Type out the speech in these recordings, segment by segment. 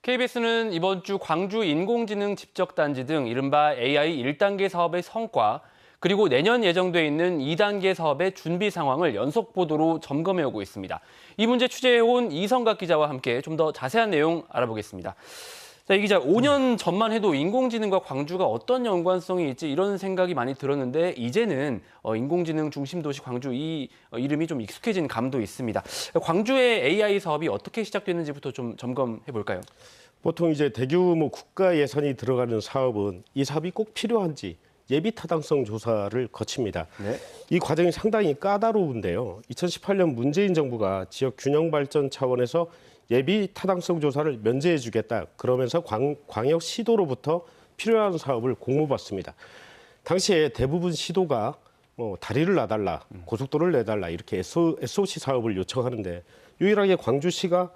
KBS는 이번 주 광주 인공지능 집적단지 등 이른바 AI 1단계 사업의 성과, 그리고 내년 예정돼 있는 2단계 사업의 준비 상황을 연속 보도로 점검해오고 있습니다. 이 문제 취재해온 이성각 기자와 함께 좀 더 자세한 내용 알아보겠습니다. 자, 이 기자, 5년 전만 해도 인공지능과 광주가 어떤 연관성이 있지 이런 생각이 많이 들었는데 이제는 인공지능 중심 도시 광주 이 이름이 좀 익숙해진 감도 있습니다. 광주의 AI 사업이 어떻게 시작됐는지부터 좀 점검해 볼까요? 보통 이제 대규모 국가 예산이 들어가는 사업은 이 사업이 꼭 필요한지 예비 타당성 조사를 거칩니다. 네. 이 과정이 상당히 까다로운데요. 2018년 문재인 정부가 지역 균형 발전 차원에서 예비 타당성 조사를 면제해 주겠다. 그러면서 광역 시도로부터 필요한 사업을 공모받습니다. 당시에 대부분 시도가 다리를 놔달라, 고속도로를 내달라 이렇게 SOC 사업을 요청하는데 유일하게 광주시가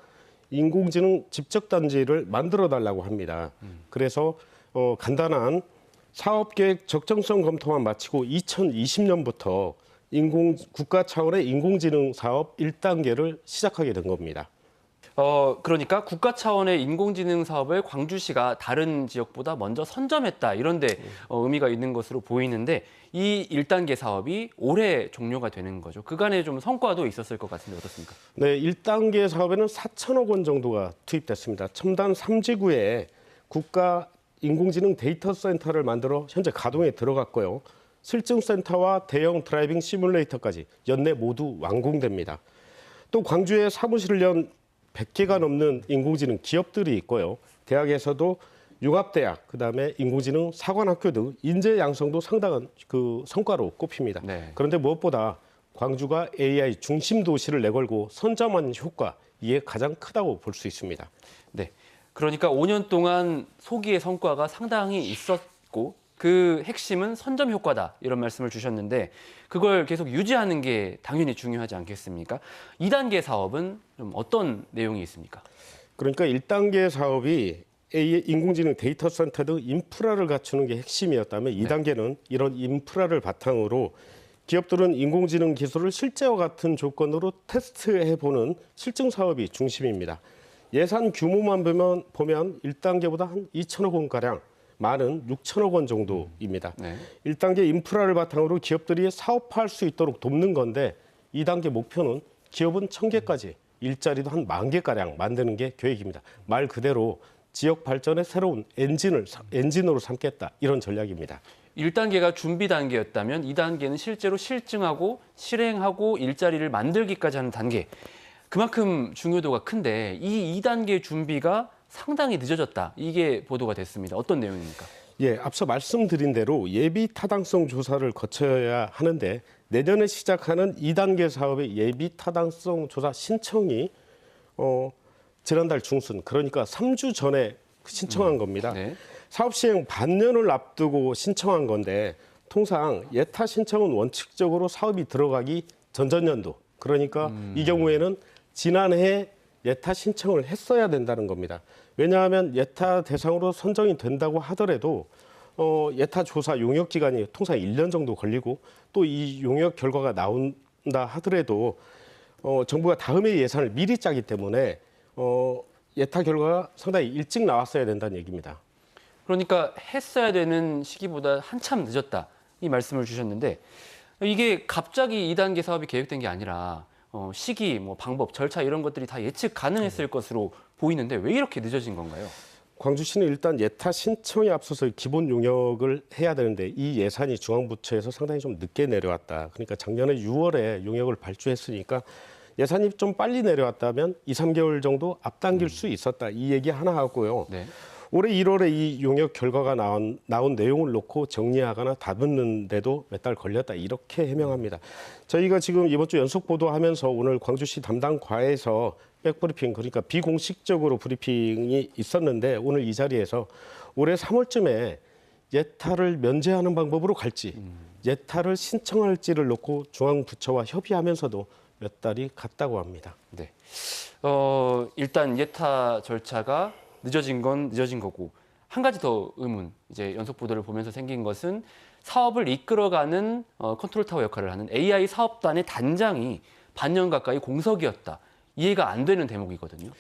인공지능 집적단지를 만들어달라고 합니다. 그래서 간단한 사업계획 적정성 검토만 마치고 2020년부터 국가 차원의 인공지능 사업 1단계를 시작하게 된 겁니다. 그러니까 국가 차원의 인공지능 사업을 광주시가 다른 지역보다 먼저 선점했다. 이런데 의미가 있는 것으로 보이는데 이 1단계 사업이 올해 종료가 되는 거죠. 그간에 좀 성과도 있었을 것 같은데 어떻습니까? 네, 1단계 사업에는 4천억 원 정도가 투입됐습니다. 첨단 3지구에 국가 인공지능 데이터 센터를 만들어 현재 가동에 들어갔고요. 실증센터와 대형 드라이빙 시뮬레이터까지 연내 모두 완공됩니다. 또 광주에 사무실을 연 100개가 넘는 인공지능 기업들이 있고요. 대학에서도 융합대학, 그다음에 인공지능 사관학교 등 인재 양성도 상당한 성과로 꼽힙니다. 네. 그런데 무엇보다 광주가 AI 중심 도시를 내걸고 선점한 효과, 이게 가장 크다고 볼 수 있습니다. 네. 그러니까 5년 동안 소기의 성과가 상당히 있었고 그 핵심은 선점 효과다 이런 말씀을 주셨는데 그걸 계속 유지하는 게 당연히 중요하지 않겠습니까? 2단계 사업은 좀 어떤 내용이 있습니까? 그러니까 1단계 사업이 인공지능 데이터 센터 등 인프라를 갖추는 게 핵심이었다면 2단계는 이런 인프라를 바탕으로 기업들은 인공지능 기술을 실제와 같은 조건으로 테스트해보는 실증 사업이 중심입니다. 예산 규모만 보면 1단계보다 한 2천억 원가량, 많은 6천억 원 정도입니다. 네. 1단계 인프라를 바탕으로 기업들이 사업할 수 있도록 돕는 건데 2단계 목표는 기업은 1,000개까지, 일자리도 한 10,000개가량 만드는 게 계획입니다. 말 그대로 지역 발전의 새로운 엔진으로 삼겠다, 이런 전략입니다. 1단계가 준비 단계였다면 2단계는 실제로 실증하고 실행하고 일자리를 만들기까지 하는 단계. 그만큼 중요도가 큰데 이 2단계 준비가 상당히 늦어졌다. 이게 보도가 됐습니다. 어떤 내용입니까? 예, 앞서 말씀드린 대로 예비 타당성 조사를 거쳐야 하는데 내년에 시작하는 2단계 사업의 예비 타당성 조사 신청이 지난달 중순, 그러니까 3주 전에 신청한 겁니다. 네. 사업 시행 반년을 앞두고 신청한 건데 통상 예타 신청은 원칙적으로 사업이 들어가기 전전년도, 그러니까 이 경우에는 지난해 예타 신청을 했어야 된다는 겁니다. 왜냐하면 예타 대상으로 선정이 된다고 하더라도 예타 조사 용역 기간이 통상 1년 정도 걸리고 또 이 용역 결과가 나온다 하더라도 정부가 다음에 예산을 미리 짜기 때문에 예타 결과가 상당히 일찍 나왔어야 된다는 얘기입니다. 그러니까 했어야 되는 시기보다 한참 늦었다. 이 말씀을 주셨는데 이게 갑자기 2단계 사업이 계획된 게 아니라 시기, 방법, 절차 이런 것들이 다 예측 가능했을 것으로 보이는데 왜 이렇게 늦어진 건가요? 광주시는 일단 예타 신청에 앞서서 기본 용역을 해야 되는데 이 예산이 중앙부처에서 상당히 좀 늦게 내려왔다. 그러니까 작년에 6월에 용역을 발주했으니까 예산이 좀 빨리 내려왔다면 2, 3개월 정도 앞당길 수 있었다. 이 얘기 하나 하고요. 네. 올해 1월에 이 용역 결과가 나온 내용을 놓고 정리하거나 다듬는데도 몇 달 걸렸다, 이렇게 해명합니다. 저희가 지금 이번 주 연속 보도하면서 오늘 광주시 담당 과에서 백브리핑, 그러니까 비공식적으로 브리핑이 있었는데 오늘 이 자리에서 올해 3월쯤에 예타를 면제하는 방법으로 갈지 예타를 신청할지를 놓고 중앙부처와 협의하면서도 몇 달이 갔다고 합니다. 네. 일단 예타 절차가 늦어진 건 늦어진 거고 한 가지 더 의문, 이제 연속 보도를 보면서 생긴 것은 사업을 이끌어가는 컨트롤 타워 역할을 하는 AI 사업단의 단장이 반년 가까이 공석이었다. 이해가 안 되는 대목이거든요.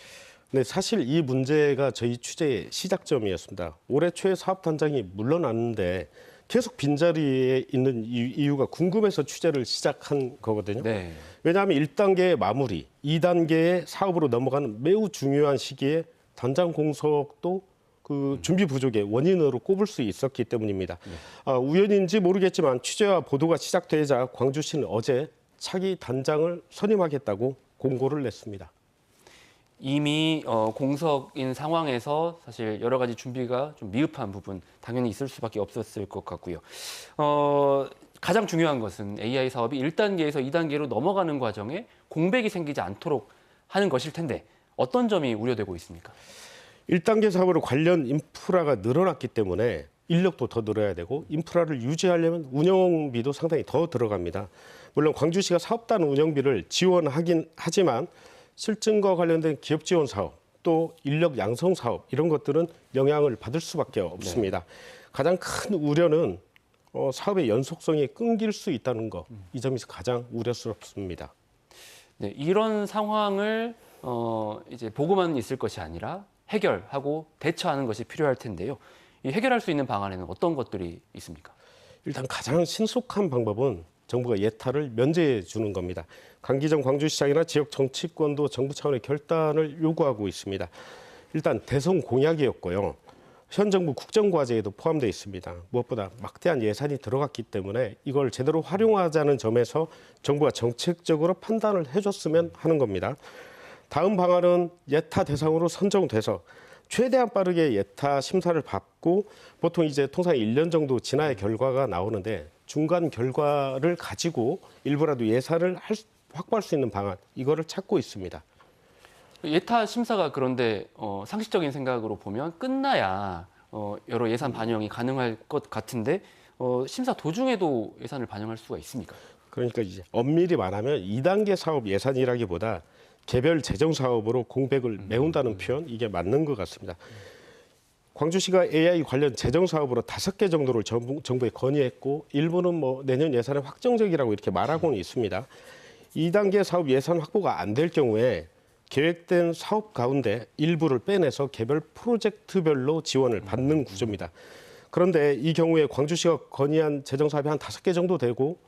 네, 사실 이 문제가 저희 취재의 시작점이었습니다. 올해 초에 사업단장이 물러났는데 계속 빈자리에 있는 이유가 궁금해서 취재를 시작한 거거든요. 네. 왜냐하면 1단계의 마무리, 2단계의 사업으로 넘어가는 매우 중요한 시기에 단장 공석도 그 준비 부족의 원인으로 꼽을 수 있었기 때문입니다. 우연인지 모르겠지만 취재와 보도가 시작되자 광주시는 어제 차기 단장을 선임하겠다고 공고를 냈습니다. 이미 공석인 상황에서 사실 여러 가지 준비가 좀 미흡한 부분 당연히 있을 수밖에 없었을 것 같고요. 가장 중요한 것은 AI 사업이 1단계에서 2단계로 넘어가는 과정에 공백이 생기지 않도록 하는 것일 텐데 어떤 점이 우려되고 있습니까? 1단계 사업으로 관련 인프라가 늘어났기 때문에 인력도 더 늘어야 되고 인프라를 유지하려면 운영비도 상당히 더 들어갑니다. 물론 광주시가 사업단 운영비를 지원하긴 하지만 실증과 관련된 기업 지원 사업, 또 인력 양성 사업 이런 것들은 영향을 받을 수밖에 없습니다. 네. 가장 큰 우려는 사업의 연속성이 끊길 수 있다는 것, 이 점이 가장 우려스럽습니다. 네, 이런 상황을 이제 보고만 있을 것이 아니라 해결하고 대처하는 것이 필요할 텐데요. 이 해결할 수 있는 방안에는 어떤 것들이 있습니까? 일단 가장 신속한 방법은 정부가 예타를 면제해 주는 겁니다. 강기정 광주시장이나 지역 정치권도 정부 차원의 결단을 요구하고 있습니다. 일단 대선 공약이었고요. 현 정부 국정과제에도 포함되어 있습니다. 무엇보다 막대한 예산이 들어갔기 때문에 이걸 제대로 활용하자는 점에서 정부가 정책적으로 판단을 해줬으면 하는 겁니다. 다음 방안은 예타 대상으로 선정돼서 최대한 빠르게 예타 심사를 받고 보통 이제 통상 1년 정도 지나야 결과가 나오는데 중간 결과를 가지고 일부라도 예산을 확보할 수 있는 방안 이거를 찾고 있습니다. 예타 심사가 그런데 상식적인 생각으로 보면 끝나야 여러 예산 반영이 가능할 것 같은데 심사 도중에도 예산을 반영할 수가 있습니까? 그러니까 이제 엄밀히 말하면 2단계 사업 예산이라기보다 개별 재정 사업으로 공백을 메운다는 표현 이게 맞는 것 같습니다. 광주시가 AI 관련 재정 사업으로 5개 정도를 정부에 건의했고 일부는 뭐 내년 예산에 확정적이라고 이렇게 말하고는 있습니다. 2단계 사업 예산 확보가 안 될 경우에 계획된 사업 가운데 일부를 빼내서 개별 프로젝트별로 지원을 받는 구조입니다. 그런데 이 경우에 광주시가 건의한 재정 사업이 한 5개 정도 되고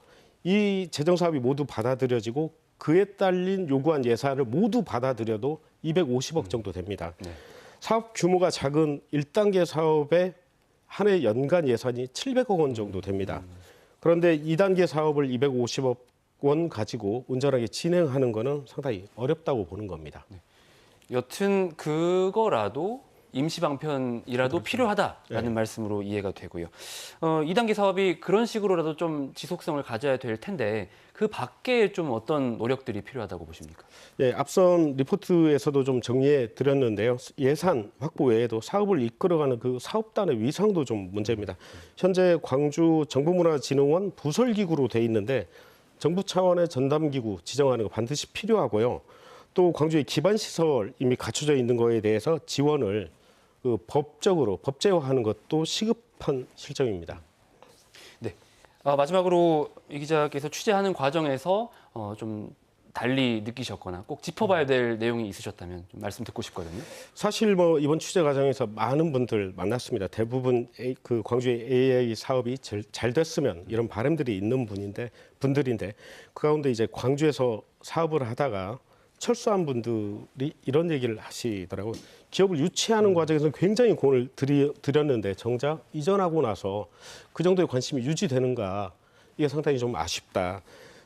이 재정 사업이 모두 받아들여지고 그에 딸린 요구한 예산을 모두 받아들여도 250억 정도 됩니다. 네. 사업 규모가 작은 1단계 사업의 한 해 연간 예산이 700억 원 정도 됩니다. 그런데 2단계 사업을 250억 원 가지고 온전하게 진행하는 거는 상당히 어렵다고 보는 겁니다. 네. 여튼 그거라도 임시 방편이라도 필요하다라는 말씀으로 이해가 되고요. 2단계 사업이 그런 식으로라도 좀 지속성을 가져야 될 텐데 그 밖에 좀 어떤 노력들이 필요하다고 보십니까? 예, 앞선 리포트에서도 좀 정리해 드렸는데요. 예산 확보 외에도 사업을 이끌어가는 그 사업단의 위상도 좀 문제입니다. 현재 광주 정보문화진흥원 부설기구로 돼 있는데 정부 차원의 전담기구 지정하는 거 반드시 필요하고요. 또 광주의 기반 시설 이미 갖춰져 있는 거에 대해서 지원을 법적으로 법제화하는 것도 시급한 실정입니다. 네. 마지막으로 이 기자께서 취재하는 과정에서 좀 달리 느끼셨거나 꼭 짚어봐야 될 내용이 있으셨다면 좀 말씀 듣고 싶거든요. 사실 뭐 이번 취재 과정에서 많은 분들 만났습니다. 대부분 그 광주의 AI 사업이 잘 됐으면 이런 바람들이 있는 분들인데 그 가운데 이제 광주에서 사업을 하다가 철수한 분들이 이런 얘기를 하시더라고요. 기업을 유치하는 과정에서 굉장히 공을 들였는데 정작 이전하고 나서 그 정도의 관심이 유지되는가 이게 상당히 좀 아쉽다.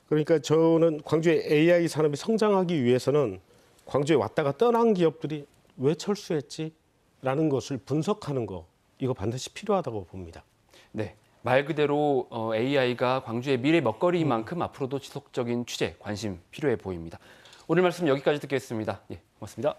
그러니까 저는 광주의 AI 산업이 성장하기 위해서는 광주에 왔다가 떠난 기업들이 왜 철수했지라는 것을 분석하는 거 이거 반드시 필요하다고 봅니다. 네, 말 그대로 AI가 광주의 미래 먹거리만큼 앞으로도 지속적인 취재, 관심 필요해 보입니다. 오늘 말씀 여기까지 듣겠습니다. 예, 고맙습니다.